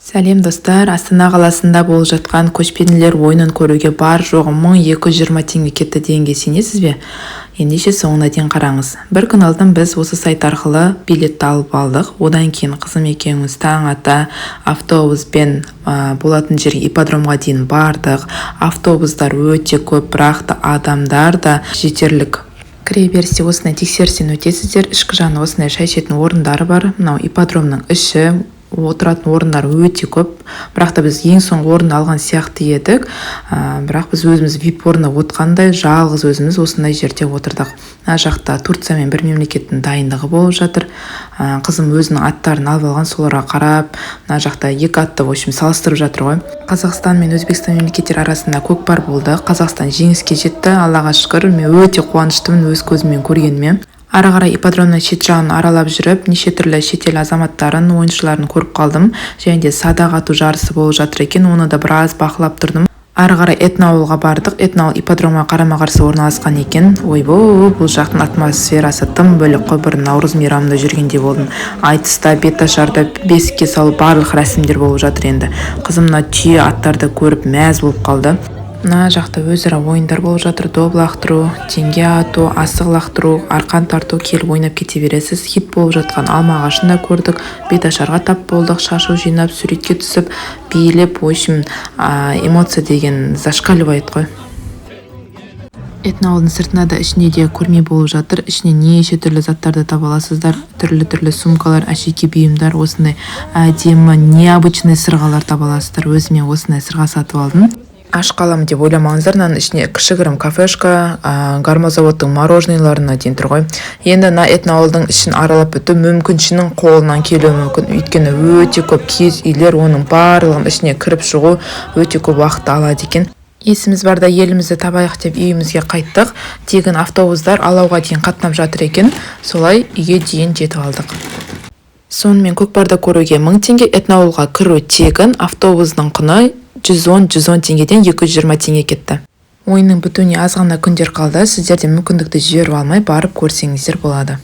Сәлем достар, Астана қаласында болып жатқан көшпенділер ойынын көруге бар жоғы 1220 теңге кетті дегенге сенесіз бе? Ендеше соңына дейін қараңыз. Бір күн алдын біз осы сайт арқылы билетті алып алдық. Одан кейін қызым екеуміз таң ата автобуспен болатын жерге ипподромға дейін бардық. Автобустар өте көп, бірақ та адамдар да жетерлік. Кіре берісте осындай тексерістен өтесіздер. Ішкі жағында осындай шай ішетін орындары бар. Мынау ипподромның іші, отыратын орындар өте көп, бірақ та біз ең соңғы орынды алған сияқты едік. Бірақ біз өзіміз VIP орында отырғандай жалғыз өзіміз осындай жерде отырдық. Мына жақта Турция мен бір мемлекеттің дайындығы болып жатыр. Қызым өзінің аттарын алып алған, соларға қарап, мына жақта екі атты салыстырып жатыр ғой. Қазақстан мен Өзбекстан мемлекеттер арасында көкпар болды. Қазақстан жеңіске жетті. Аллаға шүкір, мен өте қуаныштымын өз көзіммен көргеніме. Ары қарай ипподромның шет жағын аралап жүріп, неше түрлі шетел азаматтарын, ойыншыларын көріп қалдым. Және де садақ ату жарысы болып жатыр екен, оны да біраз бақылап тұрдым. Ары қарай Этноауылға бардық. Этноауыл ипподромға қарама-қарсы орналасқан екен. Ойбой, бұл жақтың атмосферасы тым бөлек қой, бір Наурыз мейрамында жүргендей болдым. Айтыста, беташарда бесікке салу барлық рәсімдер болып жатыр енді. Қызымна түйе аттарды көріп мәз болып қалды. Мына жақта өзара ойындар болып жатыр. Доп лақтыру, теңге ату, асық лақтыру, арқан тарту, келіп ойнап кете бересіз. Хит болып жатқан алма ағашын да көрдік. Беташарға тап болдық, шашу жинап, суретке түсіп, билеп, эмоция деген зашкаливает қой. Этноауылдың сыртына да ішіне де көрме болып жатыр. Ішіне неше түрлі заттарды таба аласыздар. Түрлі сумкалар, әшеке бұйымдар, осындай әдемі, необычный сырғалар таба аласыздар. Өзіме осындай сырға сатып алдым. Аш қалам деп ойламаңыздар, мынаның ішіне кішігірім кафешка, гармозаводтың мороженыйларына дейін тұр ғой. Енді Этноауылдың ішін аралап өту мүмкіншінің қолынан келуі мүмкін. Өйткені өте көп киіз үйлер, оның барлығын ішіне кіріп шығу өте көп уақыт алады екен. Есіміз барда елімізді табайық деп үйімізге қайттық. Тегін автобустар алауға дейін қатынап жатыр екен. Солай үйге дейін жетіп алдық. Сонымен көкпарды көруге 1000 теңге, Этноауылға кіру тегін, автобустың құны 110 теңгеден 220 теңге кетті. Ойынның бітуіне аз ғана күндер қалды. Сіздер де мүмкіндікті жіберіп алмай барып көрсеңіздер болады.